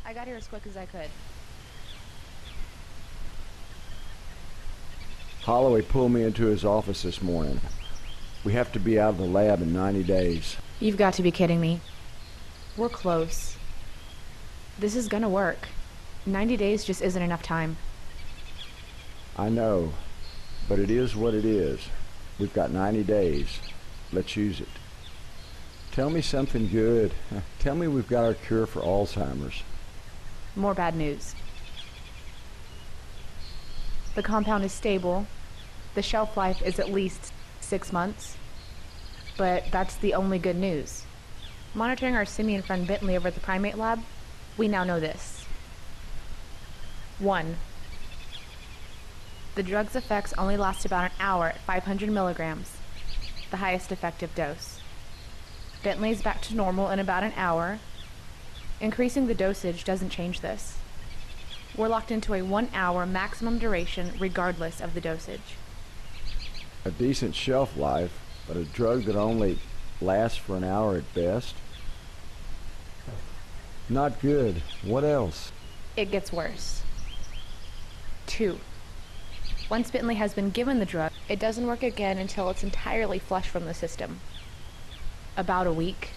I got here as quick as I could. Holloway pulled me into his office this morning. We have to be out of the lab in 90 days. You've got to be kidding me. We're close. This is gonna work. 90 days just isn't enough time. I know, but it is what it is. We've got 90 days. Let's use it. Tell me something good. Tell me we've got our cure for Alzheimer's. More bad news. The compound is stable. The shelf life is at least 6 months. But that's the only good news. Monitoring our simian friend Bentley over at the primate lab, we now know this. 1. The drug's effects only last about an hour at 500 milligrams, the highest effective dose. Bentley's back to normal in about an hour. Increasing the dosage doesn't change this. We're locked into a 1 hour maximum duration regardless of the dosage. A decent shelf life, but a drug that only lasts for an hour at best? Not good. What else? It gets worse. 2. Once Bentley has been given the drug, it doesn't work again until it's entirely flushed from the system. About a week.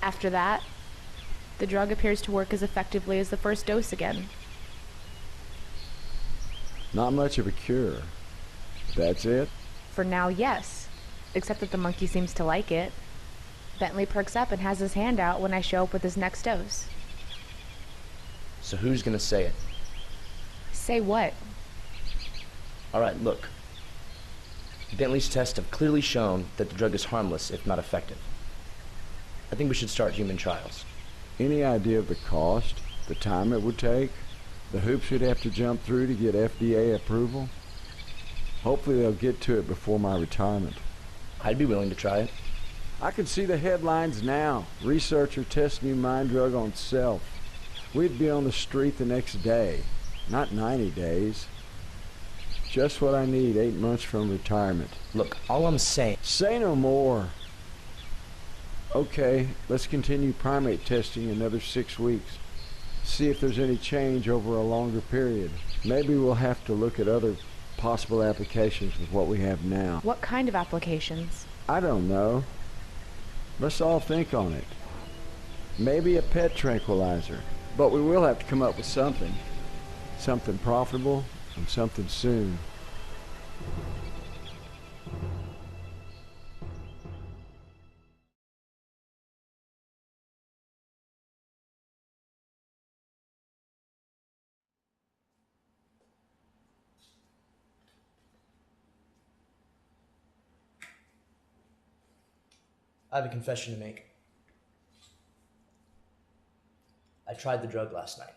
After that, the drug appears to work as effectively as the first dose again. Not much of a cure. That's it? For now, yes. Except that the monkey seems to like it. Bentley perks up and has his hand out when I show up with his next dose. So who's gonna say it? Say what? Alright, look. Bentley's tests have clearly shown that the drug is harmless, if not effective. I think we should start human trials. Any idea of the cost? The time it would take? The hoops we'd have to jump through to get FDA approval? Hopefully they'll get to it before my retirement. I'd be willing to try it. I can see the headlines now. Researcher tests new mind drug on self. We'd be on the street the next day. Not 90 days. Just what I need 8 months from retirement. Look, all I'm saying... Say no more. Okay, let's continue primate testing another 6 weeks. See if there's any change over a longer period. Maybe we'll have to look at other possible applications with what we have now. What kind of applications? I don't know. Let's all think on it. Maybe a pet tranquilizer. But we will have to come up with something. Something profitable and something soon. I have a confession to make. I tried the drug last night.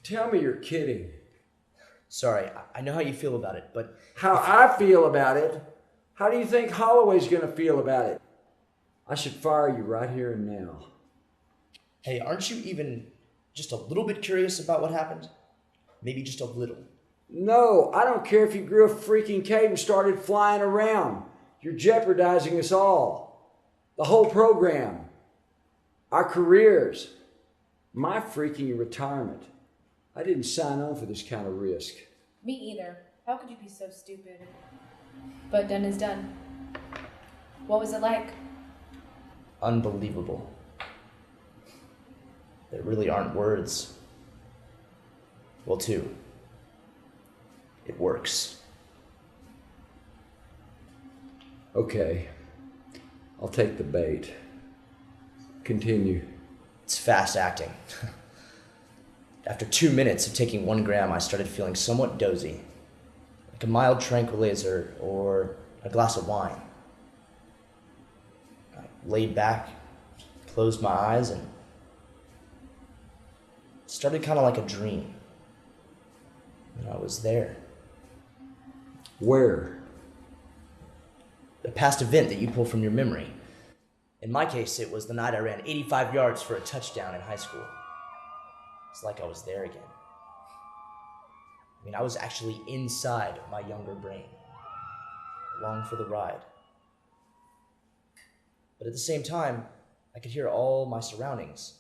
Tell me you're kidding. Sorry, I know how you feel about it, but... How I feel about it? How do you think Holloway's gonna feel about it? I should fire you right here and now. Hey, aren't you even just a little bit curious about what happened? Maybe just a little. No, I don't care if you grew a freaking cape and started flying around. You're jeopardizing us all. The whole program. Our careers. My freaking retirement. I didn't sign on for this kind of risk. Me either. How could you be so stupid? But done is done. What was it like? Unbelievable. There really aren't words. Well, two. It works. Okay. I'll take the bait. Continue. It's fast acting. After 2 minutes of taking 1 gram, I started feeling somewhat dozy. Like a mild tranquilizer or a glass of wine. I laid back, closed my eyes, and it started kind of like a dream. And I was there. Where? A past event that you pull from your memory. In my case, it was the night I ran 85 yards for a touchdown in high school. It's like I was there again. I mean, I was actually inside my younger brain, along for the ride. But at the same time, I could hear all my surroundings.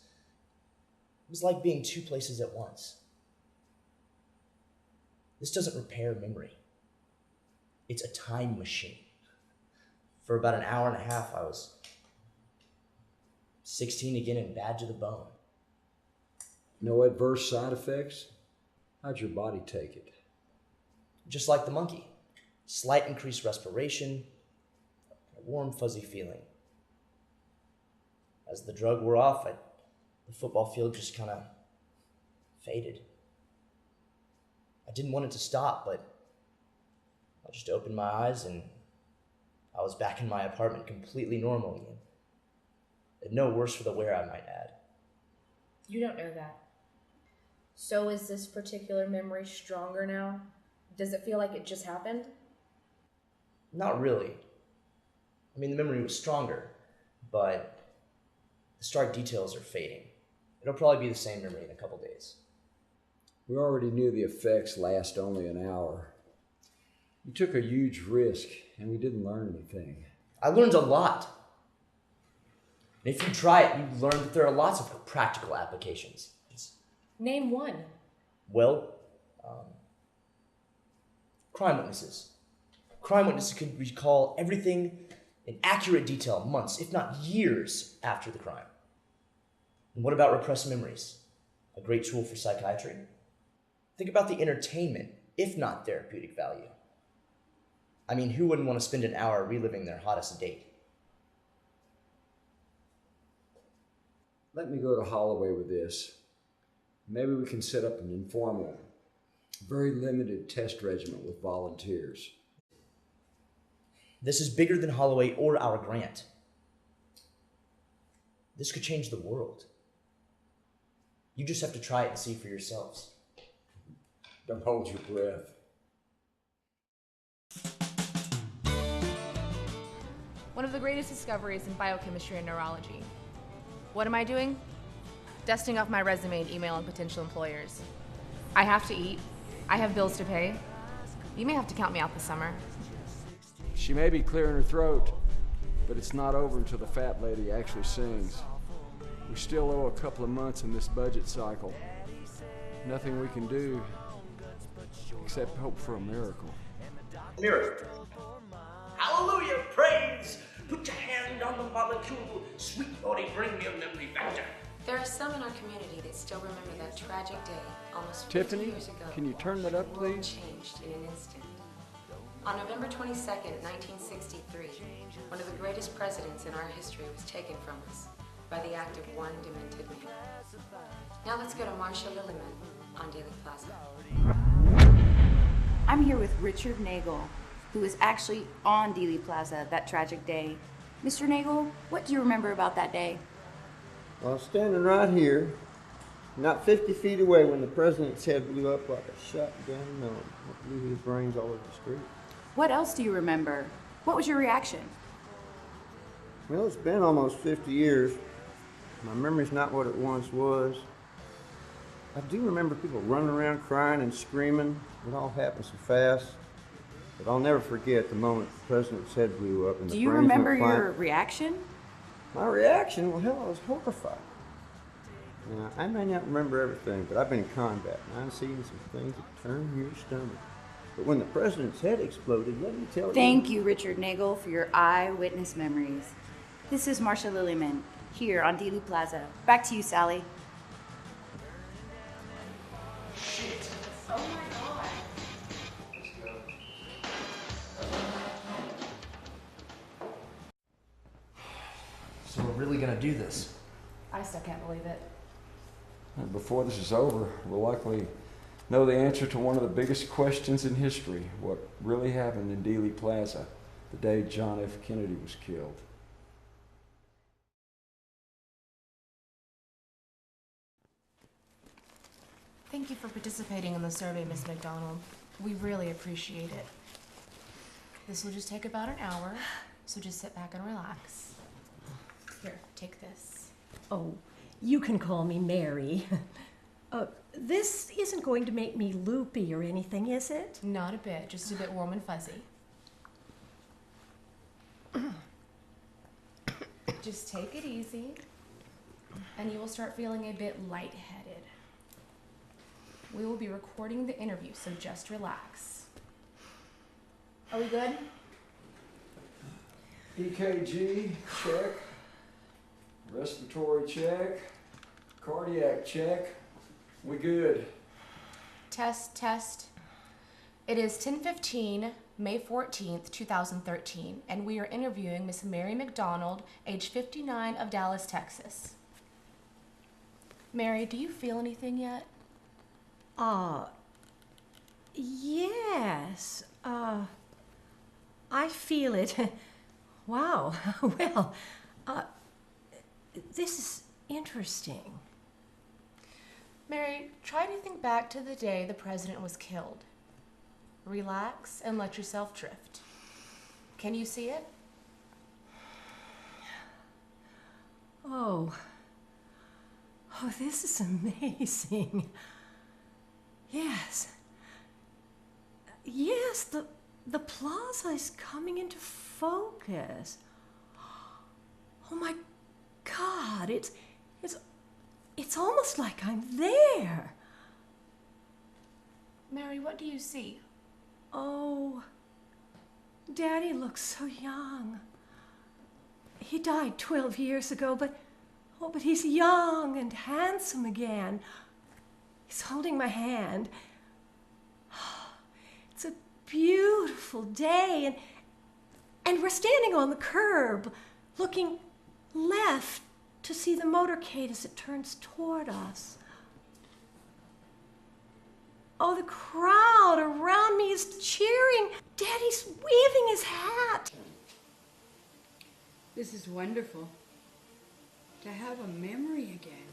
It was like being two places at once. This doesn't repair memory. It's a time machine. For about an hour and a half, I was 16 again and bad to the bone. No adverse side effects? How'd your body take it? Just like the monkey. Slight increased respiration, a warm, fuzzy feeling. As the drug wore off, the football field just kind of faded. I didn't want it to stop, but I just opened my eyes and I was back in my apartment completely normal again. And no worse for the wear, I might add. You don't know that. So is this particular memory stronger now? Does it feel like it just happened? Not really. I mean, the memory was stronger, but the stark details are fading. It'll probably be the same memory in a couple days. We already knew the effects last only an hour. You took a huge risk, and we didn't learn anything. I learned a lot. And if you try it, you learn that there are lots of practical applications. Name one. Well, crime witnesses. Crime witnesses could recall everything in accurate detail months, if not years, after the crime. And what about repressed memories? A great tool for psychiatry. Think about the entertainment, if not therapeutic value. I mean, who wouldn't want to spend an hour reliving their hottest date? Let me go to Holloway with this. Maybe we can set up an informal, very limited test regimen with volunteers. This is bigger than Holloway or our grant. This could change the world. You just have to try it and see for yourselves. Don't hold your breath. One of the greatest discoveries in biochemistry and neurology. What am I doing? Dusting off my resume and emailing potential employers. I have to eat. I have bills to pay. You may have to count me out this summer. She may be clearing her throat, but it's not over until the fat lady actually sings. We still owe a couple of months in this budget cycle. Nothing we can do except hope for a miracle. Miracle. Hallelujah, praise. Put your hand on the molecule. Sweet body, bring me a memory vector. There are some in our community that still remember that tragic day almost 50 Tiffany, years ago. can you turn that up, The world please? changed in an instant. On November 22nd, 1963, one of the greatest presidents in our history was taken from us by the act of one demented man. Now let's go to Marcia Lilliman on Daly Plaza. I'm here with Richard Nagel, who was actually on Dealey Plaza that tragic day. Mr. Nagel, what do you remember about that day? Well, I was standing right here, not 50 feet away when the president's head blew up like a shotgun melon. It blew his brains all over the street. What else do you remember? What was your reaction? Well, it's been almost 50 years. My memory's not what it once was. I do remember people running around crying and screaming. It all happened so fast. But I'll never forget the moment the president's head blew up and Do the you brains remember went flying. your reaction? My reaction? Well, hell, I was horrified. Now, I may not remember everything, but I've been in combat, and I've seen some things that turn your stomach. But when the president's head exploded, let me tell you... Thank you, Richard Nagel, for your eyewitness memories. This is Marcia Lilliman, here on Dealey Plaza. Back to you, Sally. So we're really gonna do this. I still can't believe it. And before this is over, we'll likely know the answer to one of the biggest questions in history: what really happened in Dealey Plaza the day John F. Kennedy was killed. Thank you for participating in the survey, Miss McDonald. We really appreciate it. This will just take about an hour, so just sit back and relax. Here, take this. Oh, you can call me Mary. This isn't going to make me loopy or anything, is it? Not a bit, just a bit warm and fuzzy. Just take it easy, and you will start feeling a bit lightheaded. We will be recording the interview, so just relax. Are we good? EKG, check. Respiratory check. Cardiac check. We good. Test. It is 10:15, May 14th, 2013, and we are interviewing Miss Mary McDonald, age 59, of Dallas, Texas. Mary, do you feel anything yet? Yes. I feel it. Wow. Well, this is interesting. Mary, try to think back to the day the president was killed. Relax and let yourself drift. Can you see it? Oh, this is amazing. Yes, the plaza is coming into focus. Oh my God, it's almost like I'm there. Mary, what do you see? Oh, Daddy looks so young. He died 12 years ago, but he's young and handsome again. He's holding my hand. It's a beautiful day, and we're standing on the curb, looking left to see the motorcade as it turns toward us. Oh, the crowd around me is cheering. Daddy's waving his hat. This is wonderful. To have a memory again.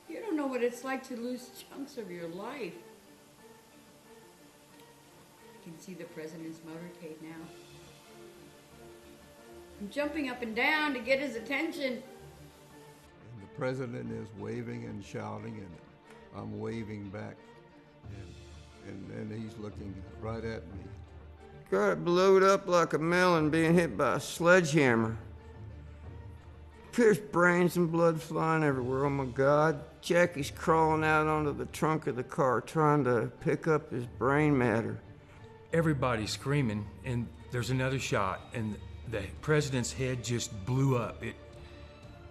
You don't know what it's like to lose chunks of your life. You can see the president's motorcade now. I'm jumping up and down to get his attention. And the president is waving and shouting, and I'm waving back. And he's looking right at me. Got it blowed up like a melon being hit by a sledgehammer. Pierced brains and blood flying everywhere. Oh my God. Jackie's crawling out onto the trunk of the car trying to pick up his brain matter. Everybody's screaming, and there's another shot, and the president's head just blew up. It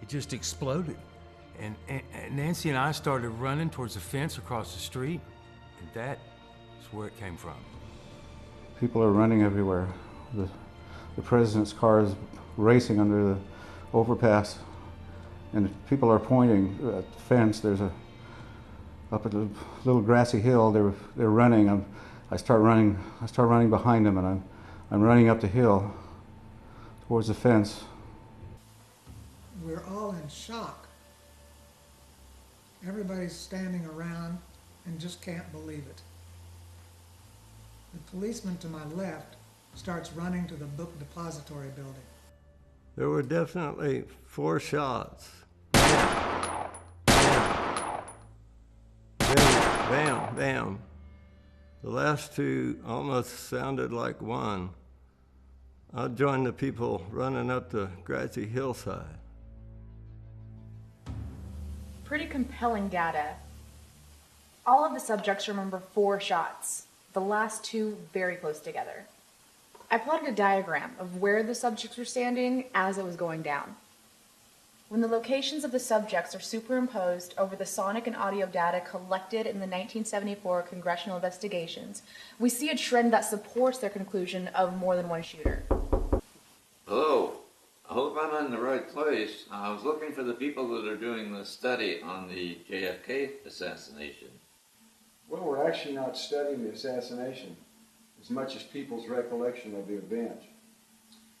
just exploded. And Nancy and I started running towards the fence across the street, and that is where it came from. People are running everywhere. The president's car is racing under the overpass, and people are pointing at the fence. There's up at the little grassy hill. They're running. I start running behind them, and I'm running up the hill towards the fence. We're all in shock. Everybody's standing around and just can't believe it. The policeman to my left starts running to the book depository building. There were definitely 4 shots. Bam, bam. The last 2 almost sounded like one. I joined the people running up the grassy hillside. Pretty compelling data. All of the subjects remember 4 shots, the last 2 very close together. I plotted a diagram of where the subjects were standing as it was going down. When the locations of the subjects are superimposed over the sonic and audio data collected in the 1974 congressional investigations, we see a trend that supports their conclusion of more than one shooter. Hello. I hope I'm in the right place. I was looking for the people that are doing the study on the JFK assassination. Well, we're actually not studying the assassination as much as people's recollection of the event.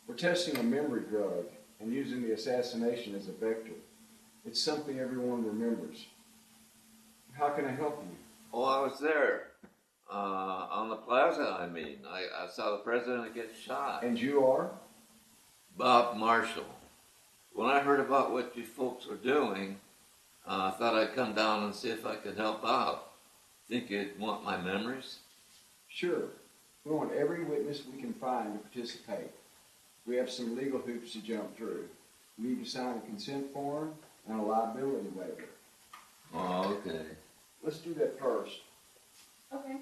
We're testing a memory drug and using the assassination as a vector. It's something everyone remembers. How can I help you? Oh, I was there. On the plaza, I mean. I saw the president get shot. And you are? Bob Marshall. When I heard about what you folks were doing, I thought I'd come down and see if I could help out. Think you'd want my memories? Sure. We want every witness we can find to participate. We have some legal hoops to jump through. We need to sign a consent form and a liability waiver. Oh, okay. Let's do that first. Okay.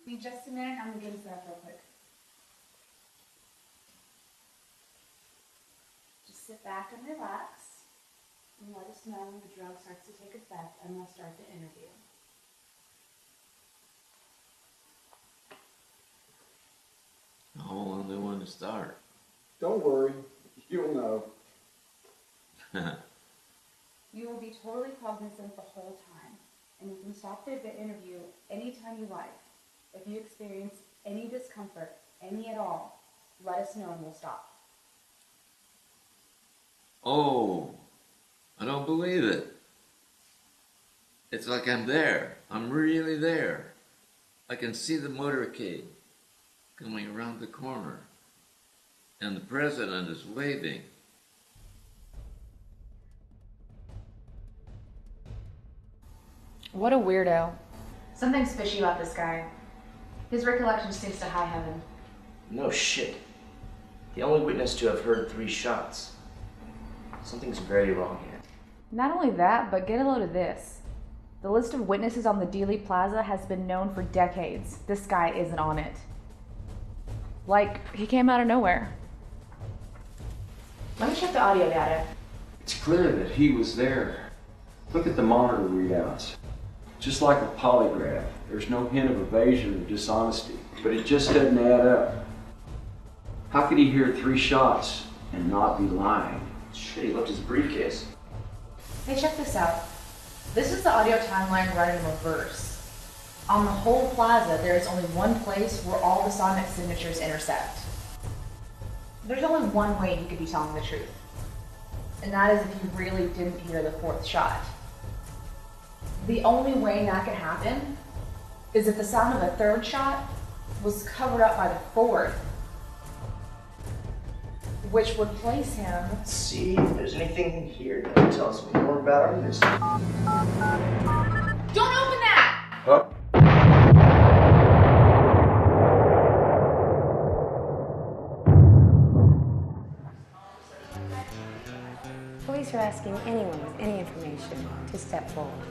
Need just a minute, I'm gonna get this up real quick. Just sit back and relax, and let us know when the drug starts to take effect, and we'll start the interview. Oh, only one to start. Don't worry, you'll know. You will be totally cognizant the whole time, and you can stop the interview anytime you like. If you experience any discomfort, any at all, let us know and we'll stop. Oh, I don't believe it. It's like I'm there. I'm really there. I can see the motorcade coming around the corner, and the president is waving. What a weirdo. Something's fishy about this guy. His recollection stinks to high heaven. No shit. The only witness to have heard 3 shots. Something's very wrong here. Not only that, but get a load of this. The list of witnesses on the Dealey Plaza has been known for decades. This guy isn't on it. Like, he came out of nowhere. Let me check the audio data. It's clear that he was there. Look at the monitor readouts. Just like a polygraph, there's no hint of evasion or dishonesty, but it just doesn't add up. How could he hear 3 shots and not be lying? Shit, he left his briefcase. Hey, check this out. This is the audio timeline run in reverse. On the whole plaza, there is only one place where all the sonic signatures intersect. There's only one way he could be telling the truth. And that is if he really didn't hear the 4th shot. The only way that could happen is if the sound of the 3rd shot was covered up by the 4th, which would place him... Let's see if there's anything in here that can tell us more about our mystery. Don't open that! Huh? Police are asking anyone with any information to step forward.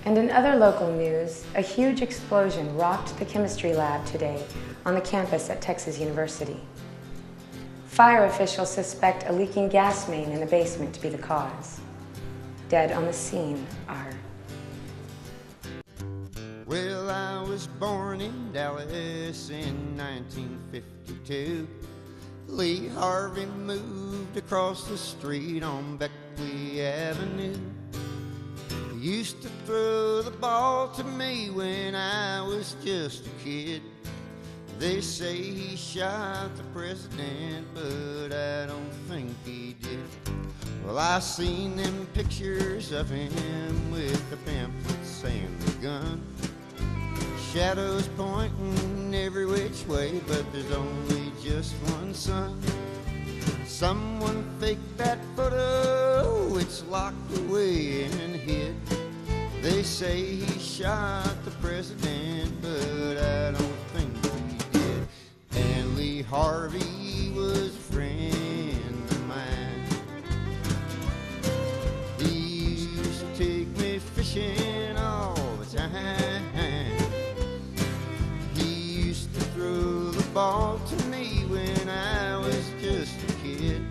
And in other local news, a huge explosion rocked the chemistry lab today on the campus at Texas University. Fire officials suspect a leaking gas main in the basement to be the cause. Dead on the scene are... Well, I was born in Dallas in 1952. Lee Harvey moved across the street on Beckley Avenue. He used to throw the ball to me when I was just a kid. They say he shot the president, but I don't think he did. Well, I seen them pictures of him with the pamphlets and the gun. Shadows pointing every which way, but there's only just one sun. Someone faked that photo, it's locked away and hid. They say he shot the president, but I don't think he did. And Lee Harvey was a friend of mine. He used to take me fishing all the time. He used to throw the ball to me when I was just a kid.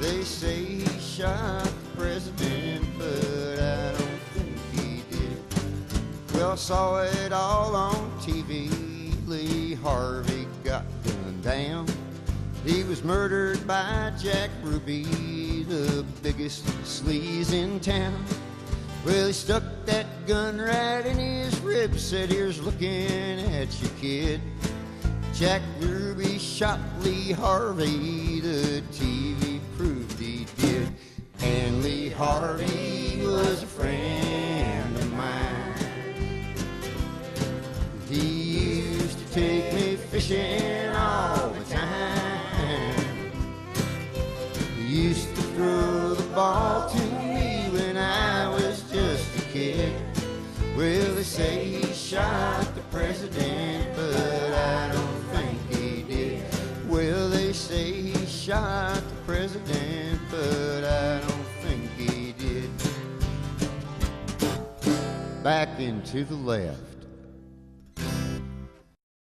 They say he shot the president, but I don't think he did. Well, I saw it all on TV. Lee Harvey got gunned down. He was murdered by Jack Ruby, the biggest sleaze in town. Well, he stuck that gun right in his ribs, said, "Here's looking at you, kid." Jack Ruby shot Lee Harvey, the TV proved he did. And Lee Harvey was a friend of mine. He used to take me fishing all the time. He used to throw the ball to me when I shot the president, but I don't think he did. Back into the left.